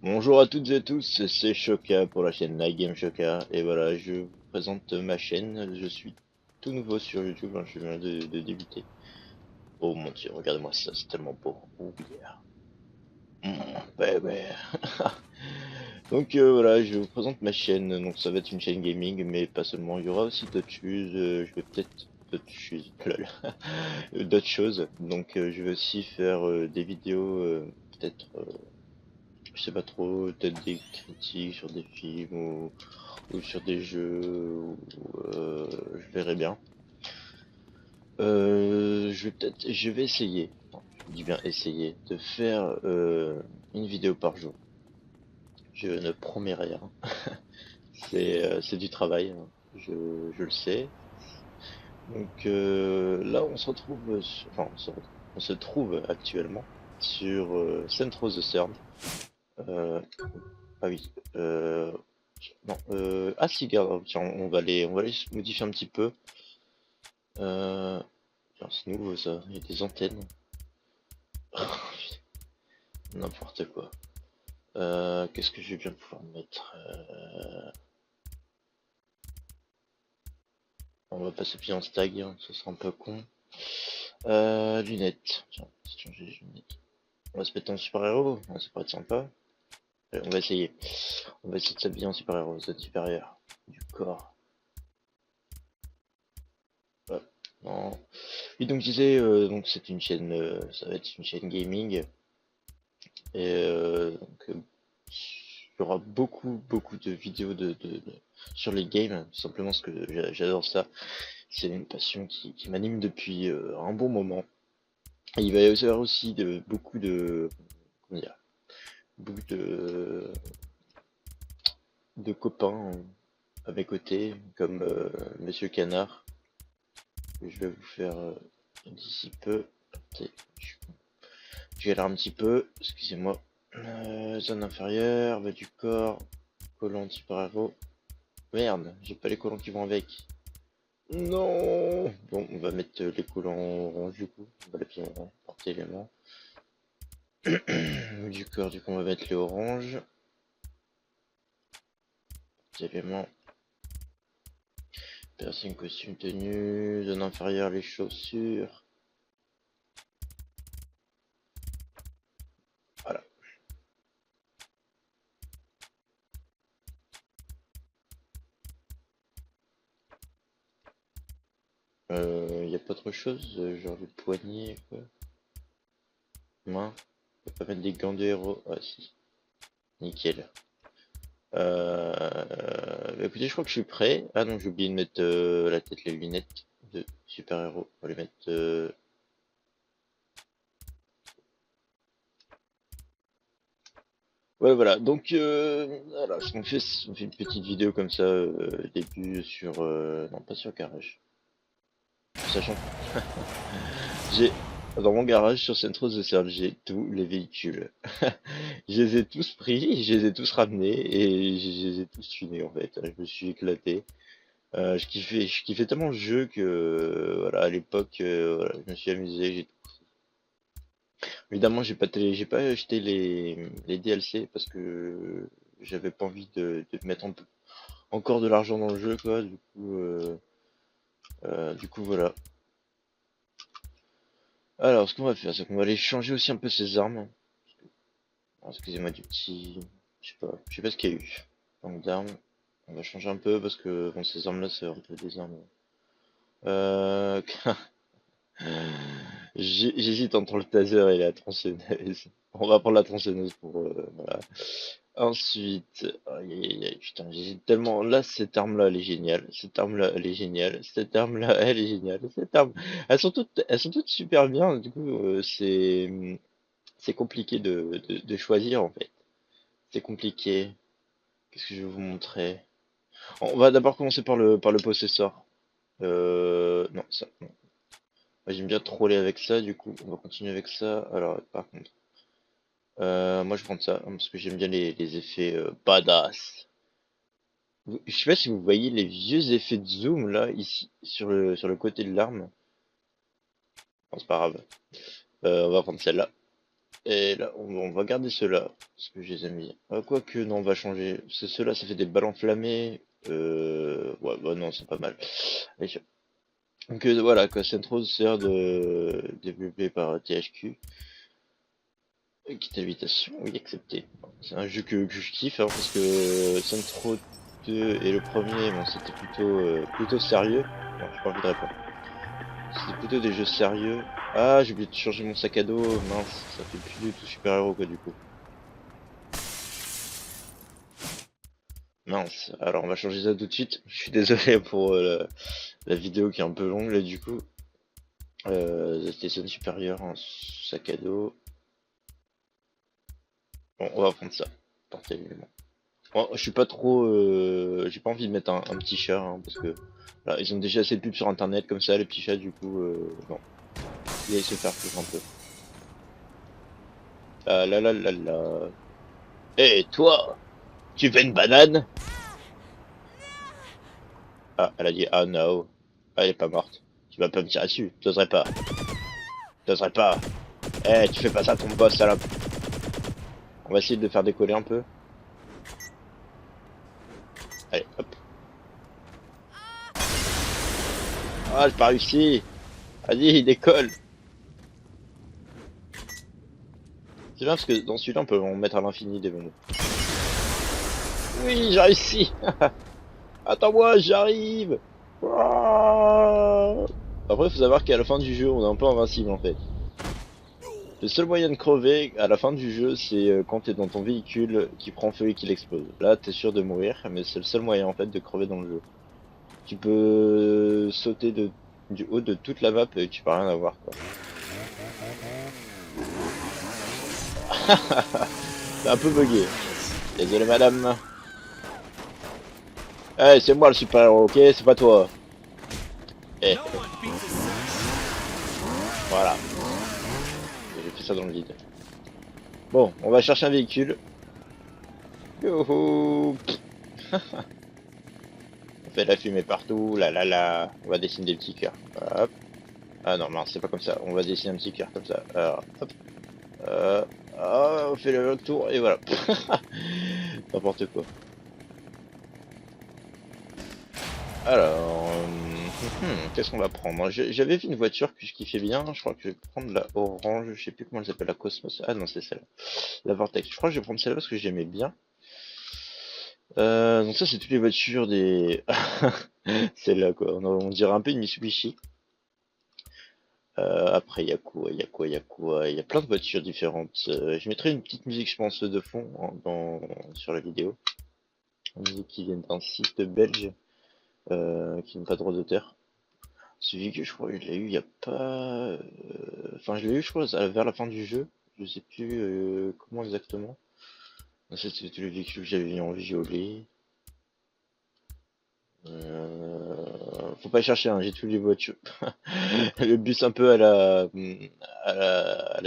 Bonjour à toutes et à tous, c'est Shoka pour la chaîne Night Game Shoka et voilà, je vous présente ma chaîne. Je suis tout nouveau sur YouTube, hein, je viens de débuter. Oh mon dieu, regardez-moi ça, c'est tellement beau. Oh yeah. Baby. Donc voilà, je vous présente ma chaîne. Donc ça va être une chaîne gaming, mais pas seulement. Il y aura aussi d'autres choses. Je vais peut-être d'autres choses, lol. D'autres choses. Donc je vais aussi faire des vidéos, peut-être. Je sais pas trop, peut-être des critiques sur des films ou sur des jeux, je verrai bien. Je vais essayer, non, je dis bien essayer, de faire une vidéo par jour. Je ne promets rien, c'est du travail, hein. Je le sais. Donc là, on se retrouve, enfin, on se trouve actuellement sur Saints Row the Third. Euh, ah oui, non, ah si, regarde, oh, tiens, on va aller se modifier un petit peu. Euh, tiens, c'est nouveau ça, il y a des antennes. N'importe quoi. Qu'est-ce que je vais bien pouvoir mettre? On va passer pied en stag, hein, ce sera un peu con. Lunettes. Tiens, on va changer les lunettes. On va se mettre en super-héros, ça pourrait être sympa. On va essayer. On va essayer de s'habiller en super-héros, zone supérieure. Du corps. Hop, non. Et donc je disais, donc c'est une chaîne, ça va être une chaîne gaming. Et il y aura beaucoup de vidéos sur les games, tout simplement parce que j'adore ça. C'est une passion qui m'anime depuis un bon moment. Et il va y avoir aussi comment dire, beaucoup de copains à mes côtés, comme Monsieur Canard, que je vais vous faire d'ici peu. Attendez, je galère un petit peu, excusez-moi. Zone inférieure, bas du corps, collant de super-héros. Merde, j'ai pas les collants qui vont avec. Non. Bon, on va mettre les collants orange du coup. On va les pieds orange, porte-éléments. Du corps, du coup, on va mettre les oranges. Porte-éléments. Piercing, costume, tenue. Zone inférieure, les chaussures. Voilà. Y a pas autre chose, genre le poignet, quoi. Main. On va pas mettre des gants de héros. Ah si. Nickel. Bah, écoutez, je crois que je suis prêt. Ah non, j'ai oublié de mettre la tête, les lunettes de super-héros. On va les mettre. Ouais, voilà. Donc, voilà, on fait une petite vidéo comme ça, début sur, non, pas sur garage. Sachant que j'ai, dans mon garage sur Centros de Serge, j'ai tous les véhicules. Je les ai tous pris, je les ai tous ramenés et je les ai tous tunés en fait. Je me suis éclaté. Je kiffais tellement le jeu que, voilà, à l'époque, voilà, je me suis amusé. Évidemment, j'ai pas acheté les DLC parce que j'avais pas envie de mettre encore de l'argent dans le jeu, quoi. Du coup, voilà. Alors, ce qu'on va faire, c'est qu'on va aller changer aussi un peu ses armes. Alors, excusez-moi du petit, je sais pas ce qu'il y a eu. Donc d'armes, on va changer un peu parce que bon, ces armes-là, c'est un peu des armes. Euh, J'hésite entre le taser et la tronçonneuse. On va prendre la tronçonneuse pour voilà. Ensuite, aïe, aïe, aïe, putain, j'hésite tellement. Là, cette arme-là, elle est géniale. Cette arme-là, elle est géniale. Cette arme-là, elle est géniale. Cette arme, elles sont toutes super bien. Du coup, c'est compliqué de choisir en fait. C'est compliqué. Qu'est-ce que je vais vous montrer? On va d'abord commencer par le possesseur. Non, ça, non. Moi, j'aime bien troller avec ça. Du coup, on va continuer avec ça. Alors, par contre, moi, je prends ça hein, parce que j'aime bien les effets badass. Je sais pas si vous voyez les vieux effets de zoom là, ici, sur le côté de l'arme. Bon, c'est pas grave. On va prendre celle-là. Et là, on va garder ceux-là, parce que je les aime bien. Quoique, non, on va changer. C'est ceux-là, ça fait des balles enflammées. Ouais, bah non, c'est pas mal. Allez, donc voilà, quoi, Centros sert de développé par THQ. Quitte invitation, oui, accepté. C'est un jeu que je kiffe, hein, parce que Centro 2 et le premier, bon, c'était plutôt sérieux. Non, j'ai pas envie de répondre. C'était plutôt des jeux sérieux. Ah, j'ai oublié de changer mon sac à dos, mince, ça fait plus du tout super-héros, quoi, du coup. Mince, alors on va changer ça tout de suite. Je suis désolé pour la vidéo qui est un peu longue, là, du coup. La station supérieure, un sac à dos. Bon, on va prendre ça. Portez l'élément. Bon, je suis pas trop, j'ai pas envie de mettre un petit chat, hein, parce que là, ils ont déjà assez de pubs sur internet comme ça, les petits chats, du coup, non. Ils allaient se faire foutre un peu. Ah là là là là. Eh, toi, tu veux une banane? Ah, elle a dit, ah no. Ah, elle est pas morte. Tu vas pas me tirer dessus, t'oserais pas. T'oserais pas. Eh, tu fais pas ça à ton boss, salope. On va essayer de le faire décoller un peu. Allez, hop. Ah, j'ai pas réussi. Vas-y, décolle. C'est bien parce que dans celui-là, on peut en mettre à l'infini des bonbons. Oui, j'ai réussi. Attends-moi, j'arrive. Après, il faut savoir qu'à la fin du jeu, on est un peu invincible en fait. Le seul moyen de crever à la fin du jeu, c'est quand t'es dans ton véhicule qui prend feu et qu'il explose. Là, t'es sûr de mourir, mais c'est le seul moyen en fait de crever dans le jeu. Tu peux sauter du haut de toute la map et tu peux rien avoir quoi. C'est un peu bugué. Désolé madame. Eh, c'est moi le super-héros, ok? C'est pas toi. Eh, voilà. J'ai fait ça dans le vide. Bon, on va chercher un véhicule. Youhou. On fait la fumée partout, là là là. On va dessiner des petits cœurs. Hop. Ah non, non, c'est pas comme ça. On va dessiner un petit cœur comme ça. Alors, hop. Euh, on fait le tour et voilà. N'importe quoi. Alors, qu'est-ce qu'on va prendre? J'avais vu une voiture que je kiffais bien. Je crois que je vais prendre la orange. Je sais plus comment elle s'appelle, la Cosmos. Ah non, c'est celle-là. La Vortex. Je crois que je vais prendre celle-là parce que j'aimais bien. Donc ça, c'est toutes les voitures des. Celle-là quoi. On dirait un peu une Mitsubishi. Après, il y a quoi, il y a quoi, il y a quoi? Il y a plein de voitures différentes. Je mettrai une petite musique, je pense, de fond sur la vidéo. Une musique qui vient d'un site belge qui n'a pas de droit d'auteur. Ce véhicule, je crois que je l'ai eu il y a pas. Enfin, je l'ai eu, je crois, vers la fin du jeu. Je sais plus comment exactement. C'était tous les véhicules que j'avais mis en violet. Faut pas chercher, hein, j'ai toutes les voitures. Le bus un peu à la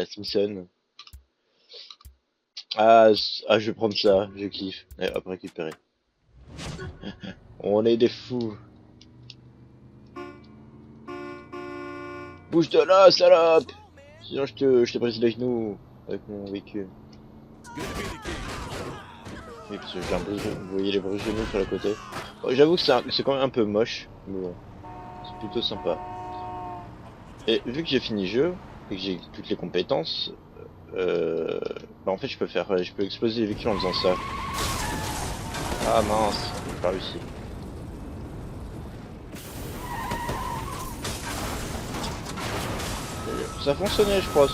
Simpson. Je vais prendre ça, je kiffe. Et hop, récupérer. On est des fous. Bouge de là, salope! Sinon, je te brise les genoux avec mon véhicule. Oui, parce que j'ai un brise, vous voyez les brise genoux sur la côté. Bon, j'avoue que c'est quand même un peu moche, mais bon, c'est plutôt sympa. Et vu que j'ai fini le jeu, et que j'ai toutes les compétences, bah en fait je peux exploser les véhicules en faisant ça. Ah mince, j'ai pas réussi. Ça fonctionnait je crois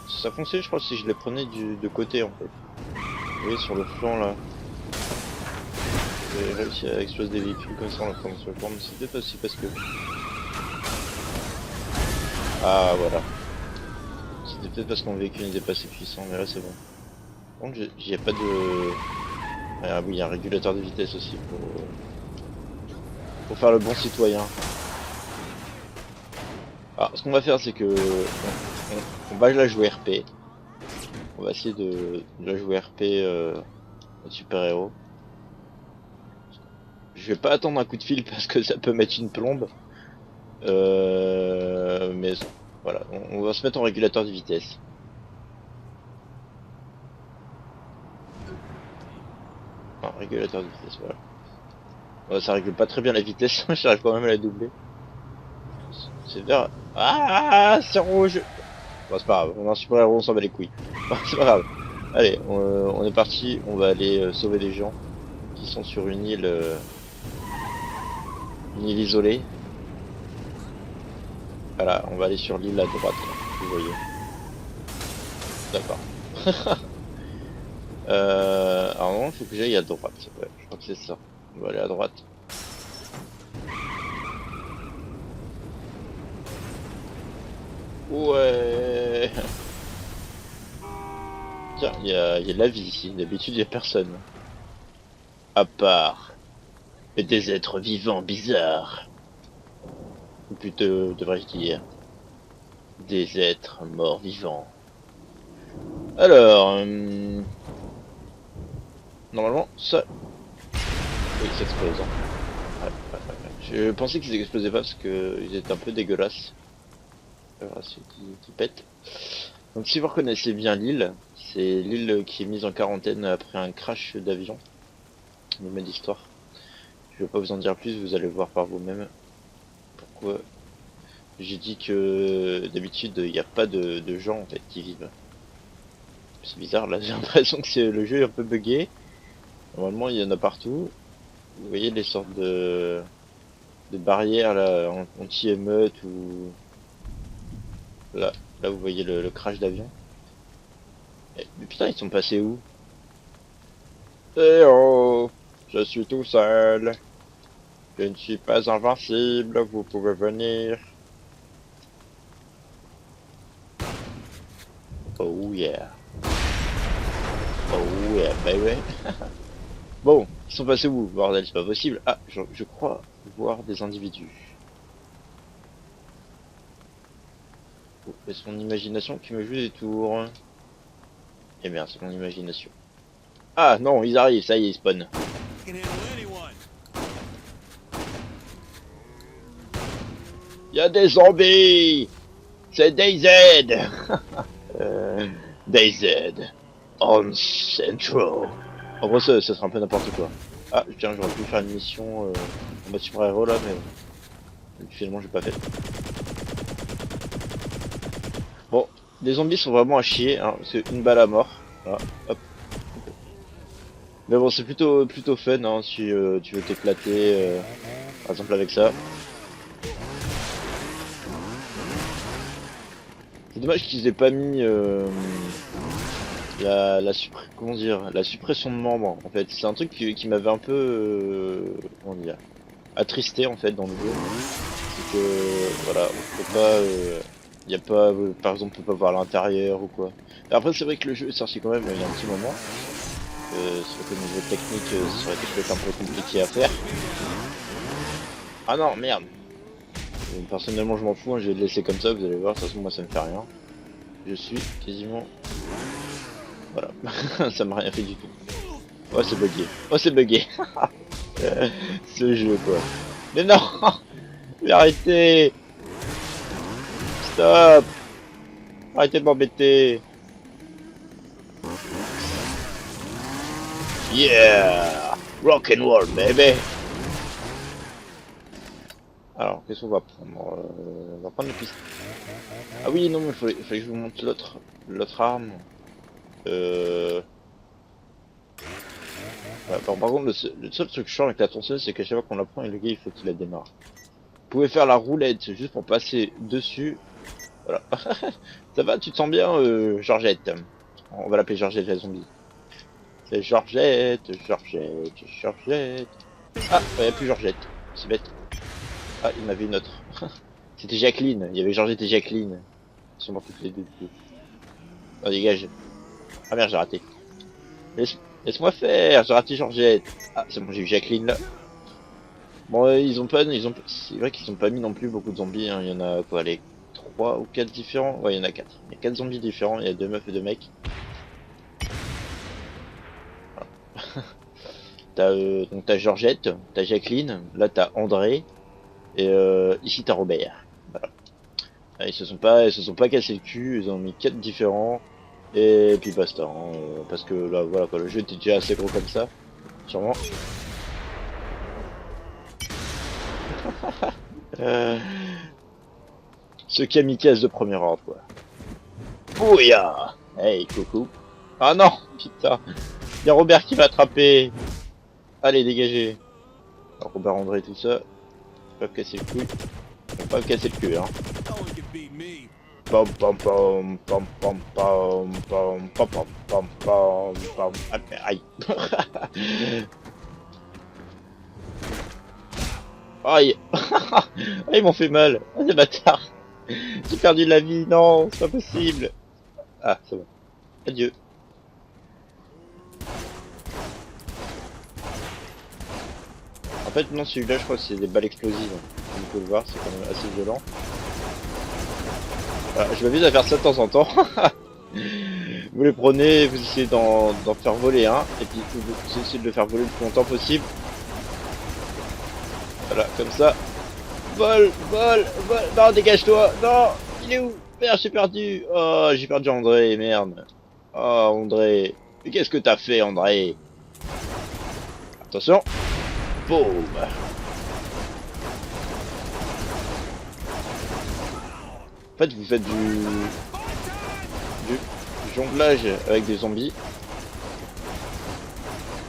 ça fonctionnait je crois si je les prenais de côté en fait. Vous voyez sur le flanc là. J'ai réussi à exploser des véhicules comme ça en attendant sur le flanc, mais c'était pas aussi parce que. Ah voilà. C'était peut-être parce que mon véhicule n'était pas assez puissant, mais là c'est bon. Par contre j'y a pas de. Ah oui, il y a un régulateur de vitesse aussi pour faire le bon citoyen. Alors ce qu'on va faire c'est que on va la jouer RP. On va essayer de la jouer RP super-héros. Je vais pas attendre un coup de fil parce que ça peut mettre une plombe. Mais Voilà, on va se mettre en régulateur de vitesse. Non, régulateur de vitesse, voilà. Ça régule pas très bien la vitesse, j'arrive quand même à la doubler. C'est vert. Ah, c'est rouge. Bon, c'est pas grave, on a un super héros, on s'en bat les couilles. C'est pas grave. Allez, on est parti, on va aller sauver des gens qui sont sur une île isolée. Voilà, on va aller sur l'île à droite, là, vous voyez. D'accord. Alors non, il faut que j'aille à droite. Ouais, je crois que c'est ça. On va aller à droite. Ouais. Tiens, il y a de la vie ici. D'habitude, il y a personne. À part des êtres vivants bizarres. Ou plutôt, devrais-je dire, des êtres morts vivants. Alors, normalement, ça... Oui, ça explose. Hein. Ouais, ouais, ouais. Je pensais qu'ils explosaient pas parce qu'ils étaient un peu dégueulasses. Voilà, ceux qui pètent. Donc si vous reconnaissez bien l'île, c'est l'île qui est mise en quarantaine après un crash d'avion. Moment d'histoire. Je vais pas vous en dire plus, vous allez voir par vous-même. Pourquoi j'ai dit que d'habitude il n'y a pas de gens en fait qui vivent. C'est bizarre, là j'ai l'impression que le jeu est un peu buggé. Normalement il y en a partout. Vous voyez les sortes de barrières là, anti-émeute ou... Là, là vous voyez le crash d'avion. Mais putain ils sont passés où? Eh oh! Je suis tout seul. Je ne suis pas invincible, vous pouvez venir. Oh yeah. Oh yeah, baby. Bon, ils sont passés où, bordel, c'est pas possible. Ah, je crois voir des individus. Oh, c'est mon imagination qui me joue des tours. Eh bien, c'est mon imagination. Ah non, ils arrivent, ça y est, ils spawnent. Il y a des zombies. C'est DayZ. DayZ. On Central. En gros, ça sera un peu n'importe quoi. Ah, tiens, j'aurais pu faire une mission en mode super héros là, mais finalement, j'ai pas fait. Bon, les zombies sont vraiment à chier, hein, c'est une balle à mort. Voilà, hop. Mais bon, c'est plutôt fun hein, si tu veux t'éclater, par exemple avec ça. C'est dommage qu'ils aient pas mis comment dire, la suppression de membres. En fait, c'est un truc qui m'avait un peu, comment dire, attristé en fait dans le jeu. C'est que voilà, on peut pas, y a pas, par exemple, on peut pas voir l'intérieur ou quoi. Et après, c'est vrai que le jeu est sorti quand même il y a un petit moment. C'est vrai qu'au niveau technique, ça aurait été peut-être un peu compliqué à faire. Ah non, merde. Personnellement, je m'en fous, hein, je vais le laisser comme ça, vous allez voir, de toute façon, moi ça me fait rien. Je suis quasiment... Voilà, ça m'a rien fait du tout. Oh, c'est bugué. Oh, c'est bugué. Ce jeu, quoi. Mais non. Mais arrêtez. Stop. Arrêtez de m'embêter. Yeah. Rock and roll, baby. Alors, qu'est-ce qu'on va prendre on va prendre le pistolet. Ah oui, non, mais il fallait que je vous montre l'autre arme. Ouais, par contre, le seul truc chiant avec la tronçonneuse, c'est qu'à chaque fois qu'on la prend, le gars, il faut qu'il la démarre. Vous pouvez faire la roulette juste pour passer dessus. Voilà. Ça va, tu te sens bien, Georgette? On va l'appeler Georgette la zombie. C'est Georgette, Georgette, Georgette. Ah, il n'y a plus Georgette. C'est bête. Ah, il y en avait une autre. C'était Jacqueline. Il y avait Georgette et Jacqueline. Ils sont morts toutes les deux. Oh, dégage. Ah merde, j'ai raté. Laisse-moi faire, j'ai raté Georgette. Ah, c'est bon, j'ai eu Jacqueline là. Bon, c'est vrai qu'ils ont pas mis non plus beaucoup de zombies. Hein. Il y en a quoi, les 3 ou 4 différents. Ouais, il y en a 4. Il y a 4 zombies différents. Il y a 2 meufs et 2 mecs. Donc t'as Georgette, t'as Jacqueline, là t'as André et ici t'as Robert. Voilà. Ah, ils se sont pas cassé le cul, ils ont mis 4 différents. Et puis basta, hein, parce que là, voilà quoi, le jeu était déjà assez gros comme ça, sûrement. Euh, ce kamikaze de premier ordre, quoi. Bouya! Hey, coucou. Ah non, putain, il y a Robert qui m'a attrapé. Allez, dégagez. Alors, Robert André, tout ça, pas me casser le cul. Faut pas me casser le cul, hein. Pam pam pam pam pam pam pam pam pam pam pam pam. Ah, mais aïe. Aïe. Ah, ils m'ont fait mal. Ah, ces bâtards. J'ai perdu de la vie. Non, c'est pas possible. Ah, c'est bon. Adieu. En fait, non, celui-là, je crois que c'est des balles explosives. Comme vous pouvez le voir, c'est quand même assez violent. Ah, je m'amuse à faire ça de temps en temps. Vous les prenez, vous essayez d'en faire voler un, et puis vous essayez de le faire voler le plus longtemps possible. Voilà, comme ça. Vol, vol, vol. Non, dégage-toi. Non, il est où? Merde, j'ai perdu. Oh, j'ai perdu André, merde. Oh, André. Mais qu'est-ce que t'as fait, André? Attention. Boum. En fait, vous faites du jonglage avec des zombies.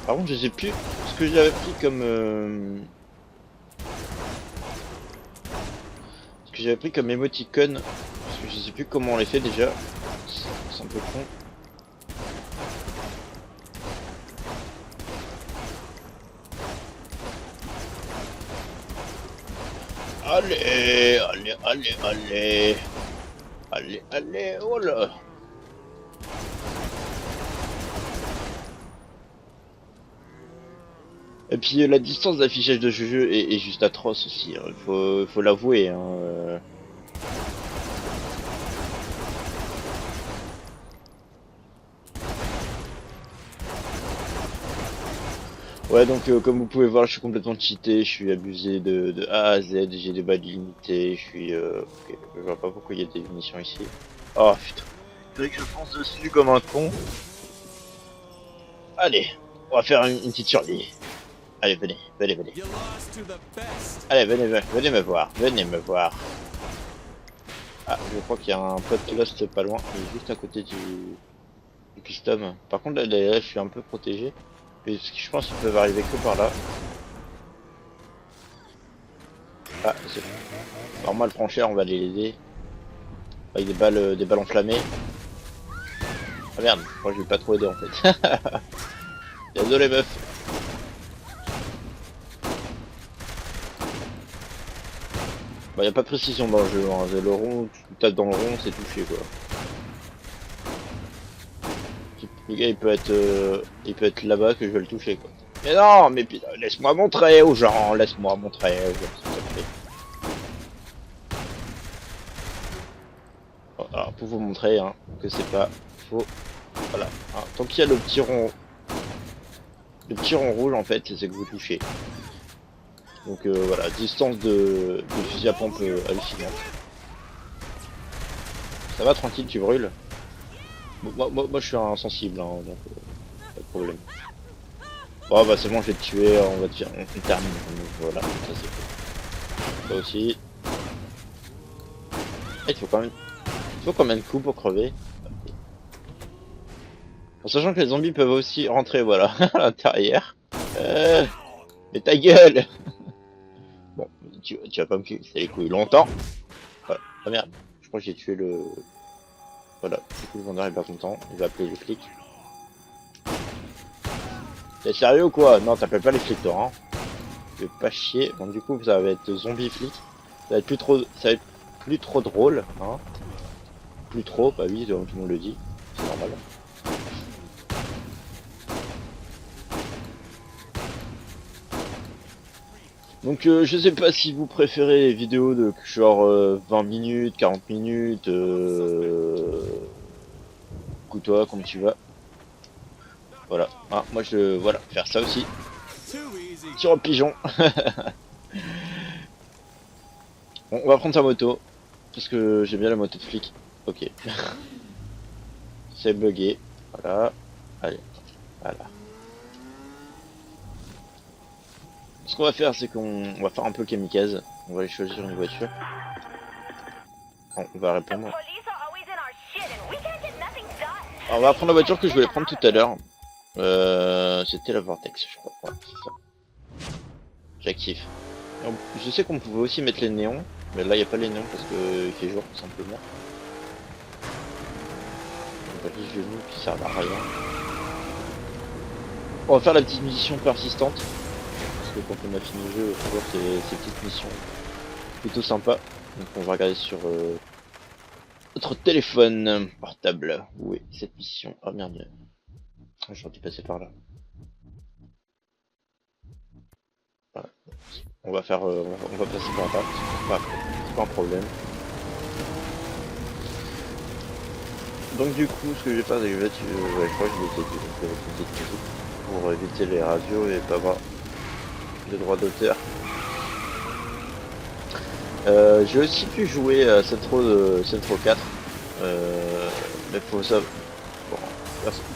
Par contre, je sais plus ce que j'avais pris comme... ce que j'avais pris comme émoticône. Parce que je sais plus comment on les fait déjà. C'est un peu con. Allez, allez, allez, allez. Allez, allez, oh là. Et puis la distance d'affichage de ce jeu est juste atroce aussi, hein. Faut l'avouer, hein. Ouais, donc comme vous pouvez voir, je suis complètement cheaté, je suis abusé de A à Z, j'ai des balles limitées, je suis... ok, je vois pas pourquoi il y a des munitions ici. Oh putain, faudrait que je fonce dessus comme un con. Allez, on va faire une petite survie. Allez, venez, venez, venez. Allez, venez, venez me voir, venez me voir. Ah, je crois qu'il y a un pote Lost pas loin, il est juste à côté du custom. Par contre, là, je suis un peu protégé. Mais je pense qu'ils peuvent arriver que par là. Ah, c'est bon. Normal, franchir, on va les aider. Avec des balles enflammées. Ah merde, moi je vais pas trop aider en fait. Désolé meuf. Bah y a pas de précision dans le jeu, hein. Le rond, tu tapes dans le rond, c'est touché quoi. Le gars il peut être là-bas que je vais le toucher quoi. Mais non, mais laisse-moi montrer aux gens, laisse-moi montrer aux gens, s'il te plaît. Bon, alors pour vous montrer hein, que c'est pas faux. Voilà. Hein, tant qu'il y a le petit rond rouge en fait, c'est que vous touchez. Donc voilà, distance de fusil à pompe hallucinante. Ça va tranquille, tu brûles. Moi je suis insensible, hein, donc pas de problème. Bon bah c'est bon, je vais te tuer, on va te on termine. Voilà, ça c'est fait. Ça aussi. Ah, il faut combien de coups pour crever? En sachant que les zombies peuvent aussi rentrer, voilà, à l'intérieur. Mais ta gueule! Bon, tu vas pas me casser les couilles longtemps. Voilà. Ah merde, je crois que j'ai tué le... Voilà, du coup le vendeur est pas content, il va appeler les flics. T'es sérieux ou quoi? Non, t'appelles pas les flics toi, hein. Tu veux pas chier. Bon du coup ça va être zombie flic. Ça va être plus trop drôle, hein. Plus trop, bah oui, tout le monde le dit. C'est normal. Donc je sais pas si vous préférez les vidéos de genre 20 minutes, 40 minutes, toi comme tu vas. Voilà, ah, moi voilà, faire ça aussi. Tir au pigeon. Bon, on va prendre sa moto. Parce que j'aime bien la moto de flic. Ok. C'est bugué. Voilà. Allez. Voilà. Ce qu'on va faire, c'est qu'on va faire un peu kamikaze. On va aller choisir une voiture. On va répondre. Alors, on va prendre la voiture que je voulais prendre tout à l'heure. C'était la Vortex, je crois. Ouais, c'est ça. J'active. Je sais qu'on pouvait aussi mettre les néons, mais là il n'y a pas les néons parce qu'il fait jour tout simplement. On va les genoux qui servent à rien. On va faire la petite mission persistante. Parce que quand on a fini le jeu, on va voir ces petites missions plutôt sympa. Donc on va regarder sur notre téléphone portable. Où est cette mission? Ah merde, j'aurais dû passer par là. Voilà. On va faire, on va passer par là. C'est pas un problème. Donc du coup, ce que je vais faire, c'est que je vais ouais, je crois que je vais essayer de faire une petite musique pour éviter les radios et pas avoir de droits d'auteur. J'ai aussi pu jouer à Centro 4, mais faut ça. Bon,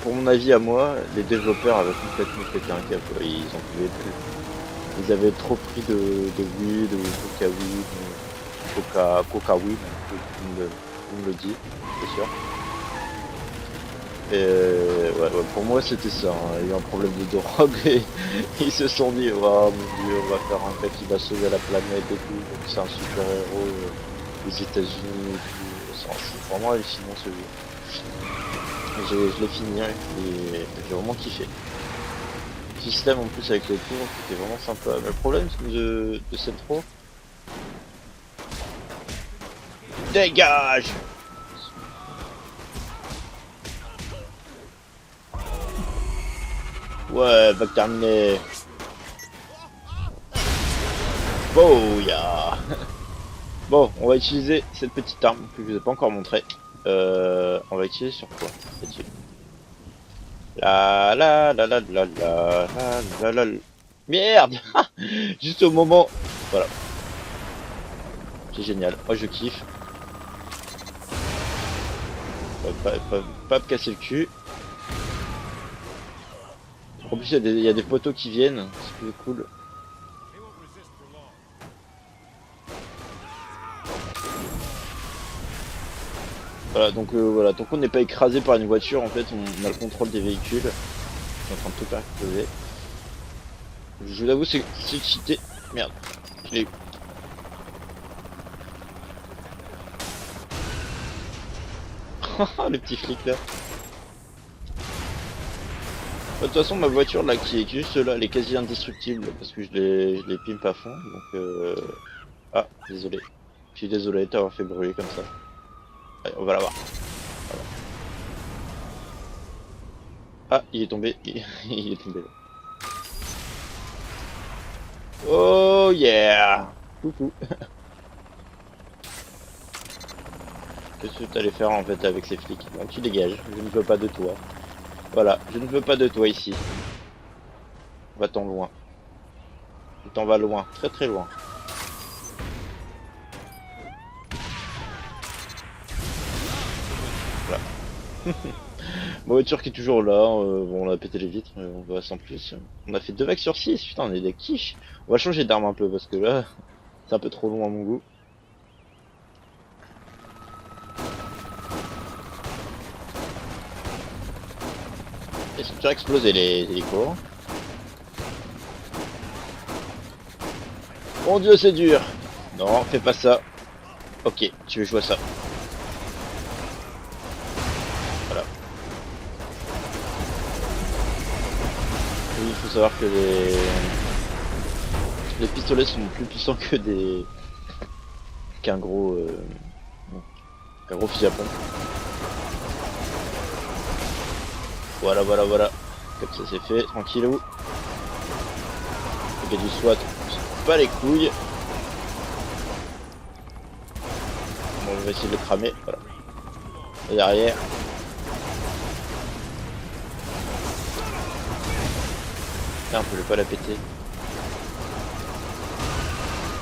pour mon avis à moi, les développeurs avaient complètement pété un câble, ils en pouvaient plus. Ils avaient trop pris de weed, de coca weed, coca weed, on me le dit, c'est sûr. Et ouais, pour moi c'était ça, hein. Il y a eu un problème de drogue et ils se sont dit oh mon dieu, on va faire un gars qui va sauver la planète et tout, donc c'est un super héros des États-Unis et tout. C'est vraiment hallucinant ce jeu. Je l'ai fini hein, et j'ai vraiment kiffé. Le système en plus avec les tours, c'était vraiment sympa. Mais le problème de Centro, dégage! Ouais, va terminer. Bouya. Bon, on va utiliser cette petite arme que je vous ai pas encore montré. On va utiliser sur quoi? La. Merde. Juste au moment. Voilà. C'est génial. Moi je kiffe. Pas me casser le cul. En plus il y a des poteaux qui viennent. C'est plus cool. Voilà, donc voilà, tant qu'on n'est pas écrasé par une voiture, en fait, on a le contrôle des véhicules. Je suis en train de tout faire exploser. Je vous l'avoue, c'est cheaté. Merde, je l'ai eu. Le petit flic là. De toute façon, ma voiture là qui est juste là, elle est quasi indestructible parce que je l'ai pimp à fond. Donc, ah, désolé. Je suis désolé de t'avoir fait brûler comme ça. Allez, on va la voir. Voilà. Ah, il est tombé. Il est tombé là. Oh yeah! Coucou. Qu'est-ce que tu allais faire en fait avec ces flics? Bon, tu dégages, je ne veux pas de toi. Voilà, je ne veux pas de toi ici. Va-t'en loin. Tu t'en vas loin, très très loin. Voilà. Ma voiture qui est toujours là, bon on a pété les vitres, on va sans plus. On a fait 2 vagues sur 6, putain on est des quiches. On va changer d'arme un peu parce que là, c'est un peu trop long à mon goût. Est-ce que tu as explosé les hélicos? Mon dieu c'est dur. Non, fais pas ça. Ok, tu veux jouer à ça. Voilà. Oui, il faut savoir que les pistolets sont plus puissants que qu'un gros fusil à pompe. Voilà, voilà, voilà. Comme ça c'est fait, tranquillou. Le gars du SWAT, pas les couilles. Bon, on va essayer de le cramer, voilà. Et derrière. Putain, on peut pas la péter.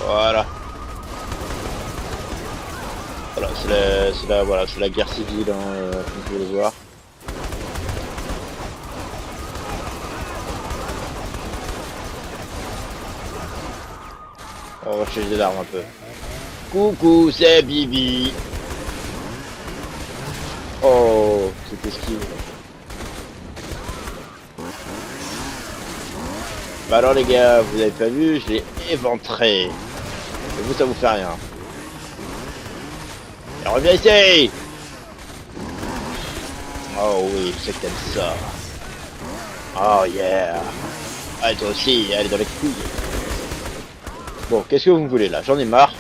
Voilà. Voilà, voilà, c'est la guerre civile, hein, comme vous pouvez le voir. On va changer d'arme un peu. Coucou, c'est Bibi. Oh, c'est esquive. Bah alors les gars, vous avez pas vu, je l'ai éventré. Et vous, ça vous fait rien. Et reviens ici. Oh oui, je sais que t'aimes ça. Oh yeah. Allez toi aussi, allez dans les couilles. Bon, qu'est-ce que vous me voulez là? J'en ai marre.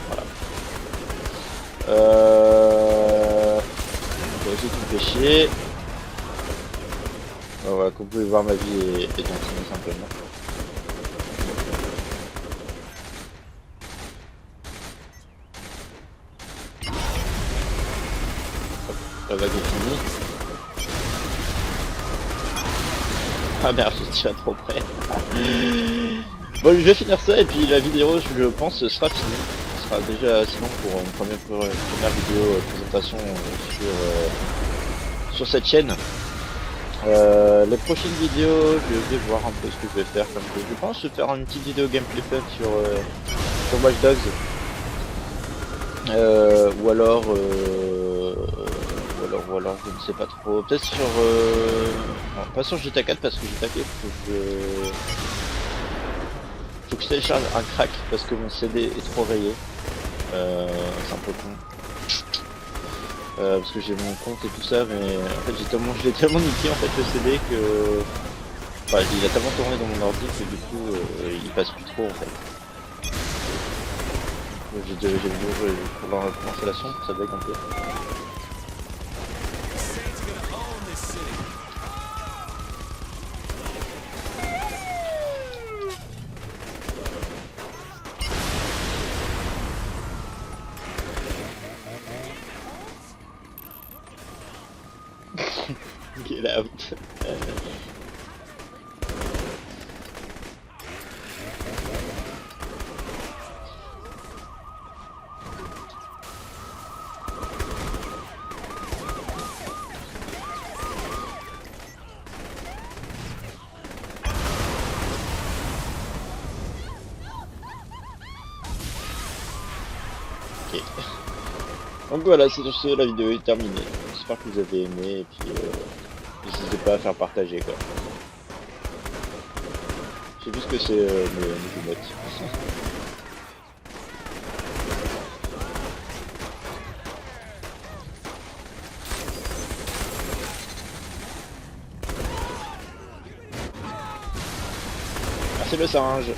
Voilà. Bon, aussi qui me fait chier. Bon, voilà, comme vous pouvez voir, ma vie est intimée simplement. Hop, la vague est finie. Ah merde, je tire trop près. Bon, je vais finir ça et puis la vidéo, je pense, sera finie. Ce sera déjà sinon pour une première vidéo présentation sur cette chaîne. Les prochaines vidéos, je vais voir un peu ce que je vais faire comme jeu. Je pense faire une petite vidéo gameplay fun sur Watch Dogs. Ou alors, je ne sais pas trop. Peut-être sur, non, pas sur GTA 4 parce que GTA 4 faut que je télécharge un crack parce que mon CD est trop rayé. C'est un peu con. Parce que j'ai mon compte et tout ça, mais en fait je l'ai tellement niqué en fait le CD que, enfin, il a tellement tourné dans mon ordi que du coup il passe plus trop en fait. J'ai vu pour l'installation, ça bug un peu. Get out. Ok. Donc voilà, c'est sur ce, la vidéo est terminée. J'espère que vous avez aimé et puis n'hésitez pas à faire partager quoi. Je sais plus ce que c'est mes emotes. Merci le singe.